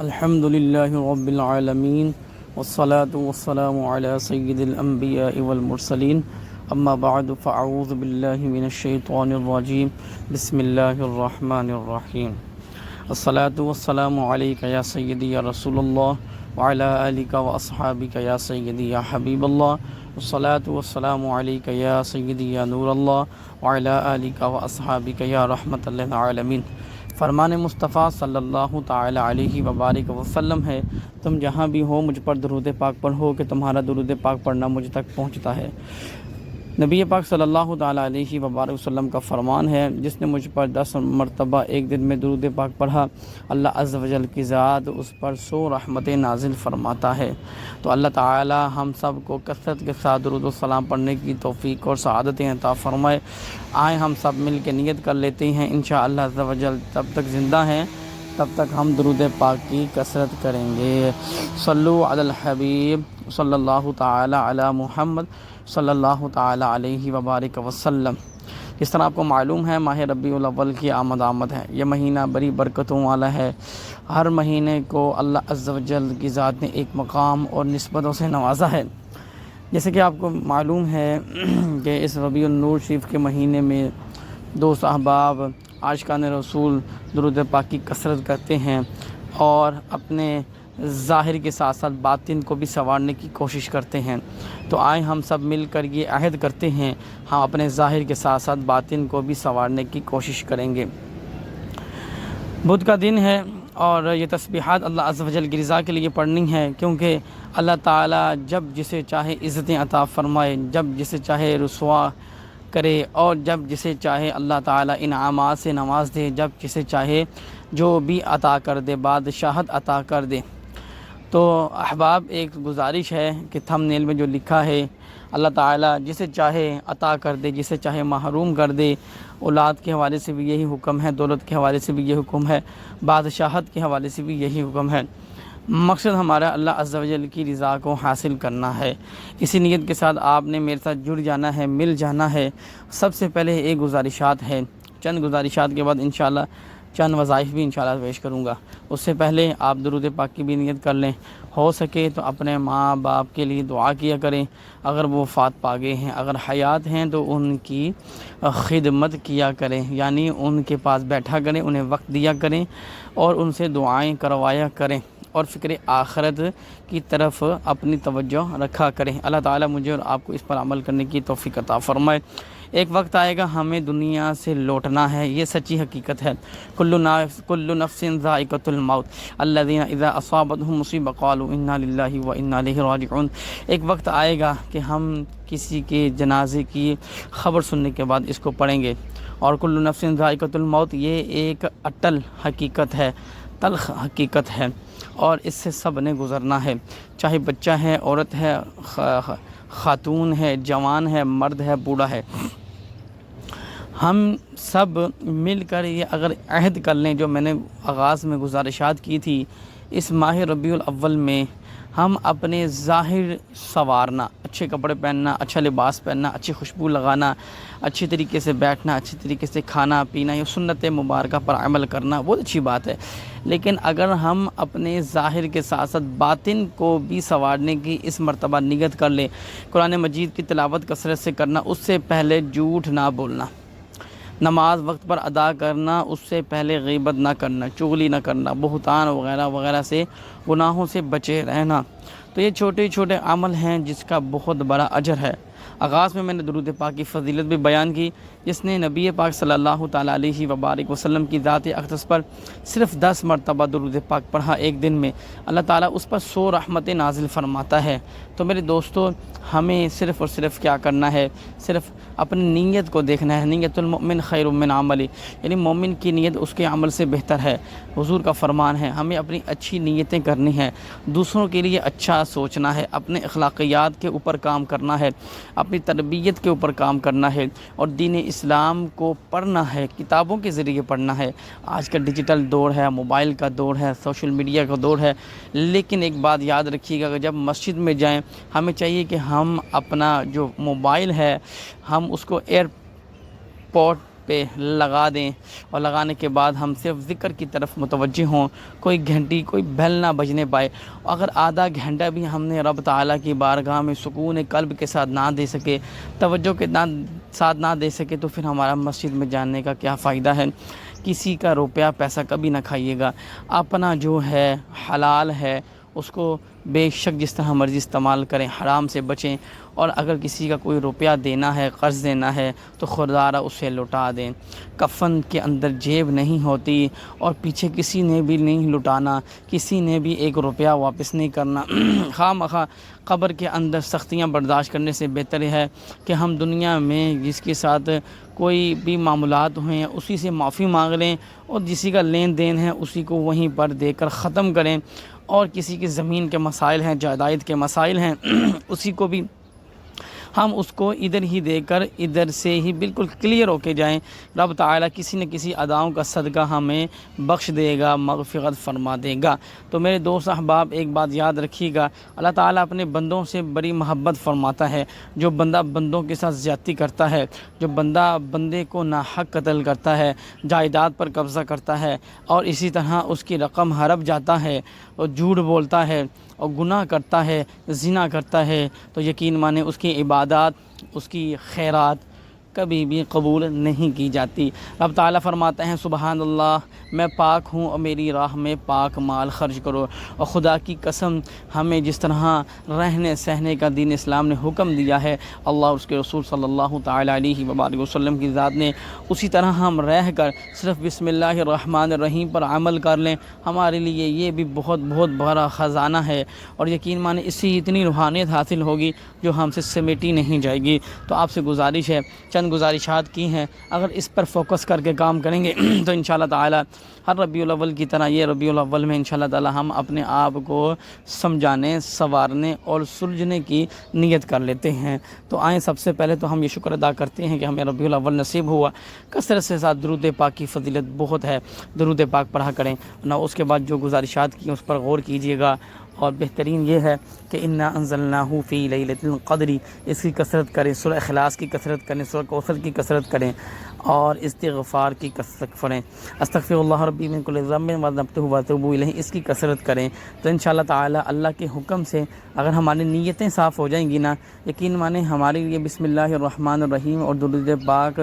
الحمد للہ رب العالمین والصلاة والسلام علی سید الانبیاء والمرسلین اما بعد فاعوذ باللہ من الشیطان الرجیم بسم اللہ الرحمن الرحیم الصلاة والسلام علیک یا سیدی یا رسول اللہ وعلی آلک واصحابک یا سیدی یا حبیب اللہ الصلاة والسلام علیک یا سیدی یا نور اللہ وعلی آلک واصحابک یا رحمت للعالمین۔ فرمان مصطفیٰ صلی اللہ تعالی علیہ وبارک وسلم ہے، تم جہاں بھی ہو مجھ پر درود پاک پڑھو کہ تمہارا درود پاک پڑھنا مجھ تک پہنچتا ہے۔ نبی پاک صلی اللہ تعالی علیہ وبارک وسلم کا فرمان ہے، جس نے مجھ پر 10 مرتبہ ایک دن میں درود پاک پڑھا، اللہ عز و جل کی ذات اس پر 100 رحمتیں نازل فرماتا ہے۔ تو اللہ تعالی ہم سب کو کثرت کے ساتھ درود و سلام پڑھنے کی توفیق اور سعادتیں عطا فرمائے۔ آئیں ہم سب مل کے نیت کر لیتے ہیں، انشاءاللہ عز و جل تب تک زندہ ہیں تب تک ہم درود پاک کی کثرت کریں گے۔ صلو علی الحبیب صلی اللہ تعالی علی محمد صلی اللہ تعالی علیہ وبارک وسلم۔ اس طرح آپ کو معلوم ہے ماہ ربیع الاول کی آمد ہے، یہ مہینہ بڑی برکتوں والا ہے۔ ہر مہینے کو اللہ عز و جل کی ذات نے ایک مقام اور نسبتوں سے نوازا ہے۔ جیسے کہ آپ کو معلوم ہے کہ اس ربیع النور شریف کے مہینے میں دوست احباب عاشقان رسول درود پاک کی کثرت کرتے ہیں اور اپنے ظاہر کے ساتھ ساتھ باطن کو بھی سنوارنے کی کوشش کرتے ہیں۔ تو آئیں ہم سب مل کر یہ عہد کرتے ہیں، ہم اپنے ظاہر کے ساتھ ساتھ باطن کو بھی سنوارنے کی کوشش کریں گے۔ بدھ کا دن ہے اور یہ تسبیحات اللہ عز و جل کی رضا کے لیے پڑھنی ہے، کیونکہ اللہ تعالیٰ جب جسے چاہے عزتیں عطا فرمائے، جب جسے چاہے رسوا کرے اور جب جسے چاہے اللہ تعالیٰ انعامات سے نواز دے، جب جسے چاہے جو بھی عطا کر دے، بادشاہت عطا کر دے۔ تو احباب ایک گزارش ہے کہ تھم نیل میں جو لکھا ہے، اللہ تعالیٰ جسے چاہے عطا کر دے، جسے چاہے محروم کر دے۔ اولاد کے حوالے سے بھی یہی حکم ہے، دولت کے حوالے سے بھی یہ حکم ہے، بادشاہت کے حوالے سے بھی یہی حکم ہے۔ مقصد ہمارا اللہ عز و جل کی رضا کو حاصل کرنا ہے۔ اسی نیت کے ساتھ آپ نے میرے ساتھ جڑ جانا ہے، مل جانا ہے۔ سب سے پہلے ایک گزارشات ہے، چند گزارشات کے بعد انشاءاللہ چند وظائف بھی انشاءاللہ پیش کروں گا۔ اس سے پہلے آپ درود پاک کی بھی نیت کر لیں، ہو سکے تو اپنے ماں باپ کے لیے دعا کیا کریں، اگر وہ وفات پا گئے ہیں، اگر حیات ہیں تو ان کی خدمت کیا کریں، یعنی ان کے پاس بیٹھا کریں، انہیں وقت دیا کریں اور ان سے دعائیں کروایا کریں اور فکر آخرت کی طرف اپنی توجہ رکھا کریں۔ اللہ تعالیٰ مجھے اور آپ کو اس پر عمل کرنے کی توفیق عطا فرمائے۔ ایک وقت آئے گا ہمیں دنیا سے لوٹنا ہے، یہ سچی حقیقت ہے۔ کل نفس ذائقۃ الموت الذین اذا اصابتهم مصیبۃ قالوا انا للہ وانا الیہ راجعون۔ ایک وقت آئے گا کہ ہم کسی کے جنازے کی خبر سننے کے بعد اس کو پڑھیں گے، اور کل نفس ذائقۃ الموت یہ ایک اٹل حقیقت ہے، تلخ حقیقت ہے، اور اس سے سب نے گزرنا ہے، چاہے بچہ ہے، عورت ہے، خاتون ہے، جوان ہے، مرد ہے، بوڑھا ہے۔ ہم سب مل کر یہ اگر عہد کر لیں، جو میں نے آغاز میں گزارشات کی تھی، اس ماہ ربیع الاول میں ہم اپنے ظاہر سنوارنا، اچھے کپڑے پہننا، اچھا لباس پہننا، اچھی خوشبو لگانا، اچھی طریقے سے بیٹھنا، اچھی طریقے سے کھانا پینا، یہ سنت مبارکہ پر عمل کرنا بہت اچھی بات ہے۔ لیکن اگر ہم اپنے ظاہر کے ساتھ ساتھ باطن کو بھی سنوارنے کی اس مرتبہ نیت کر لیں، قرآن مجید کی تلاوت کثرت سے کرنا، اس سے پہلے جھوٹ نہ بولنا، نماز وقت پر ادا کرنا، اس سے پہلے غیبت نہ کرنا، چغلی نہ کرنا، بہتان وغیرہ وغیرہ سے گناہوں سے بچے رہنا، تو یہ چھوٹے چھوٹے عمل ہیں جس کا بہت بڑا اجر ہے۔ آغاز میں نے درود پاک کی فضیلت بھی بیان کی، جس نے نبی پاک صلی اللہ تعالی علیہ وبارک وسلم کی ذات اقدس پر صرف 10 مرتبہ درود پاک پڑھا ایک دن میں، اللہ تعالیٰ اس پر 100 رحمتیں نازل فرماتا ہے۔ تو میرے دوستو، ہمیں صرف اور صرف کیا کرنا ہے، صرف اپنی نیت کو دیکھنا ہے۔ نیت المؤمن خیر من عملی، یعنی مومن کی نیت اس کے عمل سے بہتر ہے۔ حضور کا فرمان ہے، ہمیں اپنی اچھی نیتیں کرنی ہیں، دوسروں کے لیے اچھا سوچنا ہے، اپنے اخلاقیات کے اوپر کام کرنا ہے، اپنی تربیت کے اوپر کام کرنا ہے، اور دین اسلام کو پڑھنا ہے، کتابوں کے ذریعے پڑھنا ہے۔ آج کا ڈیجیٹل دور ہے، موبائل کا دور ہے، سوشل میڈیا کا دور ہے، لیکن ایک بات یاد رکھیے گا کہ جب مسجد میں جائیں، ہمیں چاہیے کہ ہم اپنا جو موبائل ہے ہم اس کو ایئر پوڈ پہ لگا دیں، اور لگانے کے بعد ہم صرف ذکر کی طرف متوجہ ہوں، کوئی گھنٹی کوئی بیل نہ بجنے پائے۔ اگر آدھا گھنٹہ بھی ہم نے رب تعالیٰ کی بارگاہ میں سکون قلب کے ساتھ نہ دے سکے، توجہ کے ساتھ نہ دے سکے، تو پھر ہمارا مسجد میں جانے کا کیا فائدہ ہے۔ کسی کا روپیہ پیسہ کبھی نہ کھائیے گا، اپنا جو ہے حلال ہے اس کو بے شک جس طرح مرضی استعمال کریں، حرام سے بچیں، اور اگر کسی کا کوئی روپیہ دینا ہے، قرض دینا ہے، تو خوددارہ اسے لوٹا دیں۔ کفن کے اندر جیب نہیں ہوتی، اور پیچھے کسی نے بھی نہیں لٹانا، کسی نے بھی ایک روپیہ واپس نہیں کرنا۔ خواہ مخواہ قبر کے اندر سختیاں برداشت کرنے سے بہتر ہے کہ ہم دنیا میں جس کے ساتھ کوئی بھی معاملات ہوئیں اسی سے معافی مانگ لیں، اور جسی کا لین دین ہے اسی کو وہیں پر دے کر ختم کریں، اور کسی کی زمین کے مسائل ہیں، جائیداد کے مسائل ہیں، اسی کو بھی ہم اس کو ادھر ہی دے کر ادھر سے ہی بالکل کلیئر ہو کے جائیں۔ رب تعالیٰ کسی نہ کسی اداؤں کا صدقہ ہمیں بخش دے گا، مغفرت فرما دے گا۔ تو میرے دوست احباب، ایک بات یاد رکھیے گا، اللہ تعالیٰ اپنے بندوں سے بڑی محبت فرماتا ہے۔ جو بندہ بندوں کے ساتھ زیادتی کرتا ہے، جو بندہ بندے کو ناحق قتل کرتا ہے، جائیداد پر قبضہ کرتا ہے، اور اسی طرح اس کی رقم ہڑپ جاتا ہے، اور جھوٹ بولتا ہے، اور گناہ کرتا ہے، زنا کرتا ہے، تو یقین مانے اس کی عبادات، اس کی خیرات کبھی بھی قبول نہیں کی جاتی۔ رب تعالیٰ فرماتے ہیں سبحان اللہ، میں پاک ہوں اور میری راہ میں پاک مال خرچ کرو۔ اور خدا کی قسم، ہمیں جس طرح رہنے سہنے کا دین اسلام نے حکم دیا ہے، اللہ اور اس کے رسول صلی اللہ تعالیٰ علیہ وآلہ وسلم کی ذات نے، اسی طرح ہم رہ کر صرف بسم اللہ الرحمن الرحیم پر عمل کر لیں، ہمارے لیے یہ بھی بہت بہت بڑا خزانہ ہے، اور یقین مانے اس سے اتنی روحانیت حاصل ہوگی جو ہم سے سمیٹی نہیں جائے گی۔ تو آپ سے گزارش ہے، چند گزارشات کی ہیں، اگر اس پر فوکس کر کے کام کریں گے تو انشاءاللہ تعالی ہر ربیع الاول کی طرح یہ ربیع الاول میں انشاءاللہ تعالی ہم اپنے آپ کو سمجھانے، سنوارنے اور سلجھنے کی نیت کر لیتے ہیں۔ تو آئیں، سب سے پہلے تو ہم یہ شکر ادا کرتے ہیں کہ ہمیں ربیع الاول نصیب ہوا۔ کثرت سے ساتھ درود پاک کی فضیلت بہت ہے، درود پاک پڑھا کریں نہ۔ اس کے بعد جو گزارشات کی اس پر غور کیجیے گا، اور بہترین یہ ہے کہ انا انزلناہ فی لیلۃ القدر، اس کی کثرت کریں، سورہ اخلاص کی کثرت کریں، سورہ کوثر کی کثرت کریں، اور استغفار کی کثرت کریں، استغفر اللہ ربی من کل ذنب وذنبتہ واتوب الیہ، اس کی کثرت کریں۔ تو انشاءاللہ تعالی اللہ کے حکم سے اگر ہماری نیتیں صاف ہو جائیں گی نا، یقین مانیں ہمارے لیے بسم اللہ الرحمن الرحیم اور درود پاک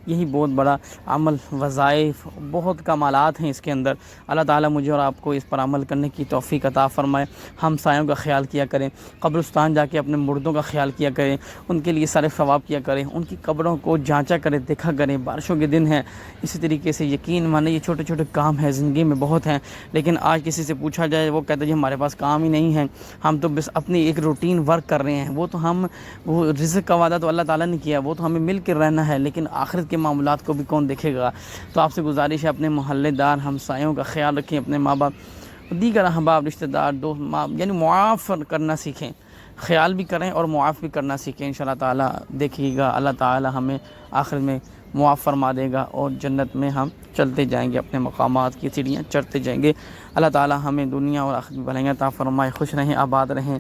یہی بہت بڑا عمل، وظائف، بہت کمالات ہیں اس کے اندر۔ اللہ تعالیٰ مجھے اور آپ کو اس پر عمل کرنے کی توفیق عطا فرمائے۔ ہم سایوں کا خیال کیا کریں، قبرستان جا کے اپنے مردوں کا خیال کیا کریں، ان کے لیے سارے ثواب کیا کریں، ان کی قبروں کو جانچا کریں، دیکھا کریں۔ بارشوں کے دن ہیں، اسی طریقے سے یقین مانے یہ چھوٹے چھوٹے کام ہیں، زندگی میں بہت ہیں، لیکن آج کسی سے پوچھا جائے وہ کہتا ہے جی ہمارے پاس کام ہی نہیں ہے، ہم تو بس اپنی ایک روٹین ورک کر رہے ہیں۔ وہ رزق کا وعدہ تو اللہ تعالیٰ نے کیا، وہ تو ہمیں مل کر رہنا ہے، لیکن آخرت کے معاملات کو بھی کون دیکھے گا۔ تو آپ سے گزارش ہے اپنے محلے دار ہمسایوں کا خیال رکھیں، اپنے ماں باپ، دیگر احباب، رشتہ دار، دوست، یعنی معاف کرنا سیکھیں، خیال بھی کریں اور معاف بھی کرنا سیکھیں۔ انشاءاللہ تعالیٰ دیکھیے گا اللہ تعالیٰ ہمیں آخر میں معاف فرما دے گا، اور جنت میں ہم چلتے جائیں گے، اپنے مقامات کی سیڑھیاں چڑھتے جائیں گے۔ اللہ تعالیٰ ہمیں دنیا اور آخرت میں بھلائیاں عطا فرمائے، خوش رہیں، آباد رہیں۔